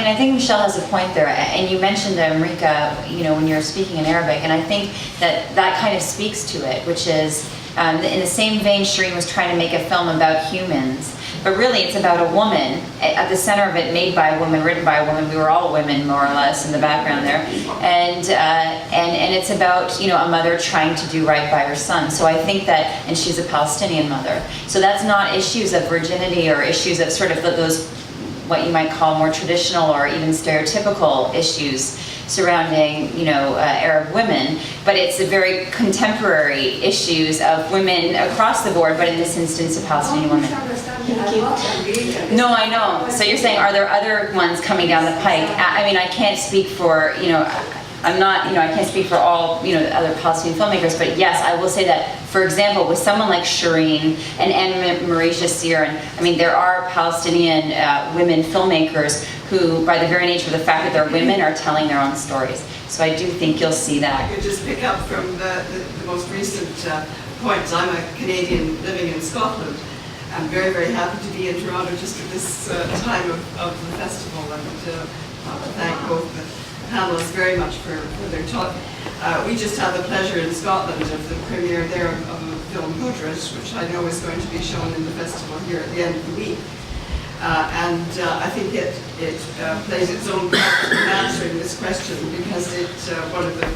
mean, I think Michel has a point there, and you mentioned Amrika, you know, when you're speaking in Arabic, and I think that kind of speaks to it, which is, in the same vein, Shireen was trying to make a film about humans, but really it's about a woman, at the center of it, made by a woman, written by a woman. We were all women, more or less, in the background there, and it's about, you know, a mother trying to do right by her son. So I think that, and she's a Palestinian mother, so that's not issues of virginity or issues of sort of those, what you might call more traditional or even stereotypical issues surrounding, you know, Arab women, but it's a very contemporary issues of women across the board, but in this instance, a Palestinian woman. Thank you. No, I know. So you're saying, are there other ones coming down the pike? I mean, I can't speak for, you know, I'm not, you know, I can't speak for all, you know, other Palestinian filmmakers, but yes, I will say that, for example, with someone like Shireen and Anne-Marie Jassir, and I mean, there are Palestinian women filmmakers who, by the very nature of the fact that they're women, are telling their own stories. So I do think you'll see that. I could just pick up from the most recent point. I'm a Canadian living in Scotland. I'm very, very happy to be in Toronto just at this time of the festival, and I want to thank both the panelists very much for their talk. We just had the pleasure in Scotland of the premiere there of a film, Hudras, which I know is going to be shown in the festival here at the end of the week. And I think it plays its own part in answering this question, because one of the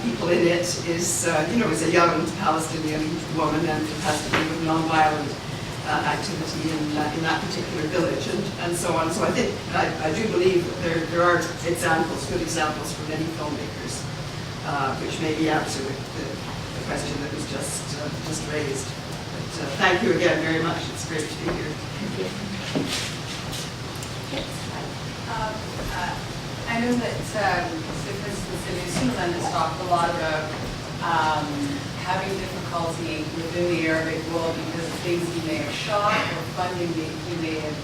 people in it is, you know, is a young Palestinian woman, and it has to do with nonviolent activity in that particular village, and so on. So I think, I do believe that there are examples, good examples from many filmmakers, which maybe answer the question that was just raised. But thank you again very much. It's great to be here. Thank you. I know that, for instance, Suleiman has talked a lot about having difficulty within the Arabic world because of things he may have shot or funding he may have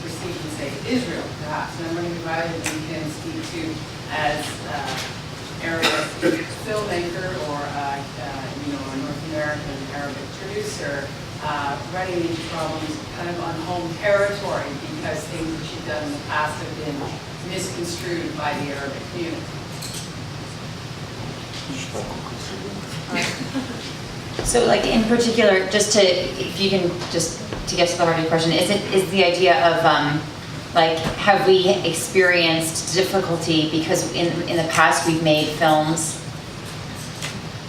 received from, say, Israel, perhaps. And I'm wondering if either of you can speak to, as Arabic filmmaker or you know, a North American Arabic producer, running into problems kind of on home territory because things that you've done in the past have been misconstrued by the Arabic community. So, like, in particular, just to, if you can, just to get to the heart of your question, is the idea of, like, have we experienced difficulty because in the past we've made films?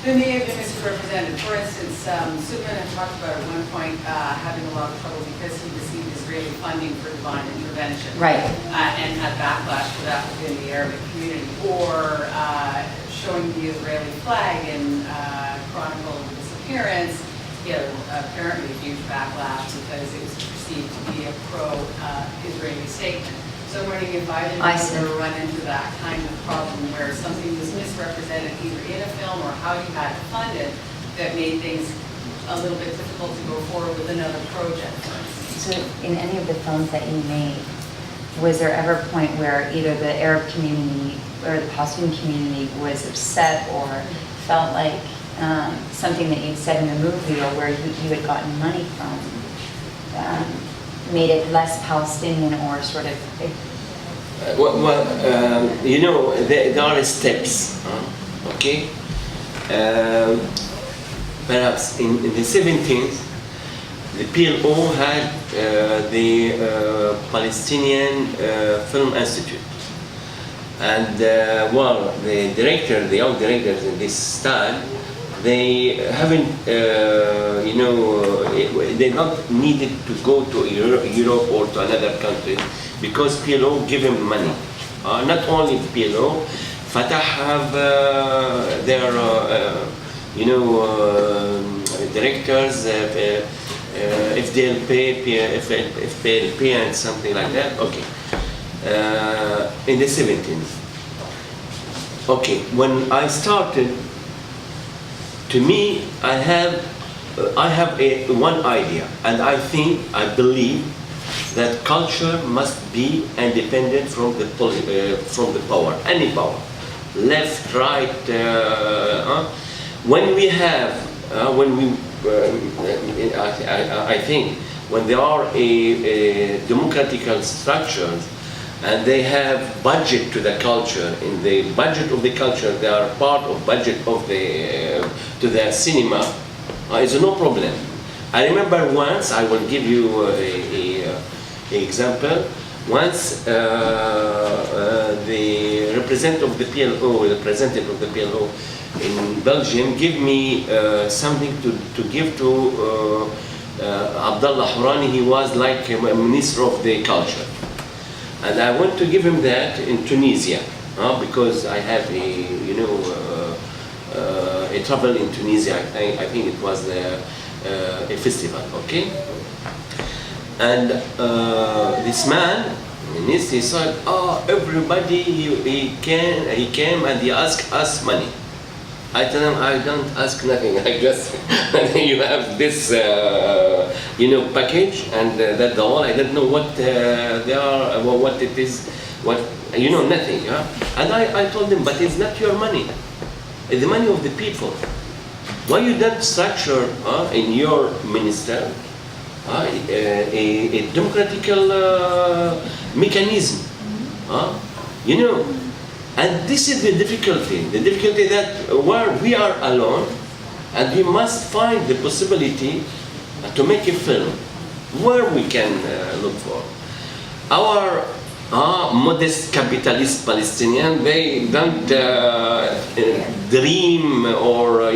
They may have been misrepresented. For instance, Suleiman had talked about at one point having a lot of trouble because he received Israeli funding for divine intervention. Right. And had backlash for that within the Arabic community. Or showing the Israeli flag in Chronicle of the Disappearance, you know, apparently a huge backlash because it was perceived to be a pro-Israeli statement. So I'm wondering if I didn't ever run into that kind of problem where something was misrepresented either in a film or how you had it funded that made things a little bit difficult to go forward with another project. So in any of the films that you made, was there ever a point where either the Arab community or the Palestinian community was upset or felt like something that you'd said in the movie or where you had gotten money from made it less Palestinian or sort of... you know, there are steps, okay? Perhaps in the 17th, the PLO had the Palestinian Film Institute. And well, the young directors in this time, they haven't, you know, they not needed to go to Europe or to another country because PLO give them money. Not only PLO, Fatah have their, you know, directors, if they'll pay and something like that. Okay. In the 17th. Okay, when I started, to me, I have one idea, and I believe that culture must be independent from the power, any power, left, right. When we have, I think when they are a democratical structures, and they have budget to the culture. In the budget of the culture, they are part of budget of the to the cinema. It's no problem. I remember once, I will give you a example. Once the representative of the PLO, the representative of the PLO in Belgium, gave me something to give to Abdullah Hourani. He was like a minister of the culture. And I want to give him that in Tunisia, because I have a travel in Tunisia. I think it was a festival, okay? And this man, he said, "Oh, everybody he came and he asked us money." I tell him, I don't ask nothing. I just you have this package, and that's all. I don't know what they are, what it is, what nothing. And I told him, but it's not your money. It's the money of the people. Why you don't structure in your minister a democratical mechanism? And this is the difficulty that where we are alone, and we must find the possibility to make a film where we can look for. Our modest capitalist Palestinian, they don't dream or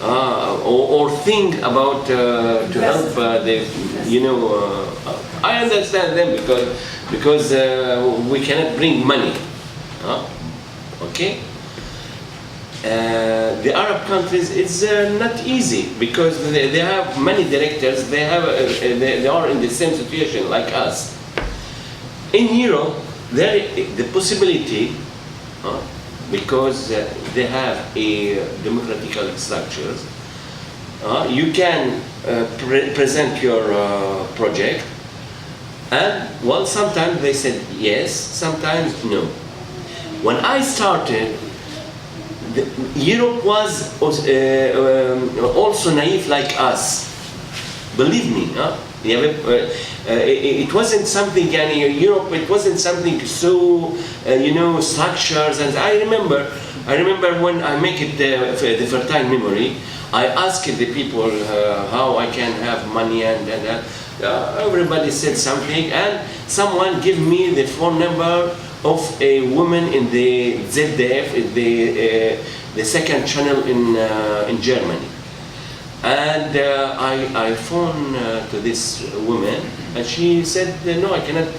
or think about to help I understand them because we cannot bring money. Okay. The Arab countries, it's not easy because they have many directors. They are in the same situation like us. In Europe, the possibility, because they have a democratical structures, you can present your project, and well, sometimes they said yes, sometimes no. When I started, Europe was also naive like us. Believe me, it wasn't something. Europe, it wasn't something so structures. And I remember when I make it the fertile memory. I asked the people how I can have money, and everybody said something, and someone gave me the phone number of a woman in the ZDF, the second channel in Germany. And I phoned to this woman, and she said, "No, I cannot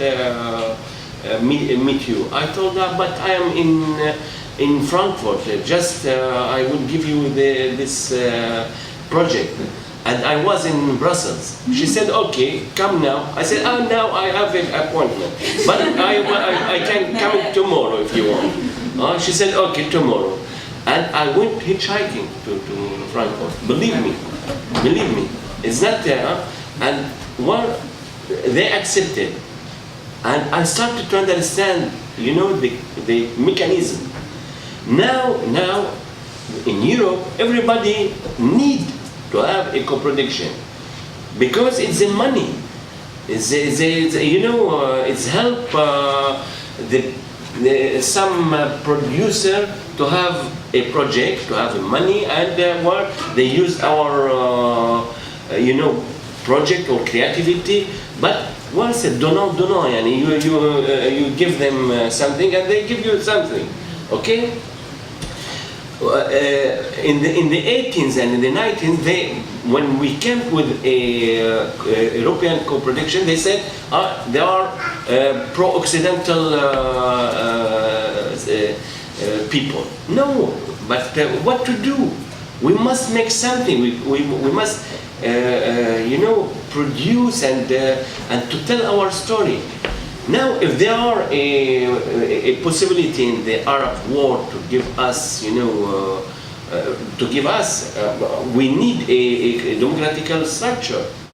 meet you." I told her, "But I am in Frankfurt. Just I will give you this project." And I was in Brussels. She said, "Okay, come now." I said, "Oh, now I have an appointment, but I can come tomorrow if you want." She said, "Okay, tomorrow." And I went hitchhiking to Frankfurt. Believe me, it's not there. And they accepted, and I started to understand, the mechanism. Now in Europe, everybody needs to have a co-production because it's the money. It's help some producer to have a project, to have money, and they use our project or creativity. But once donnant, you give them something and they give you something. Okay. In the 18th and in the 19th, when we came with a European co-production, they said they are pro-Occidental people. No, but what to do? We must make something. We must produce and to tell our story. Now, if there are a possibility in the Arab world to give us, we need a democratical structure.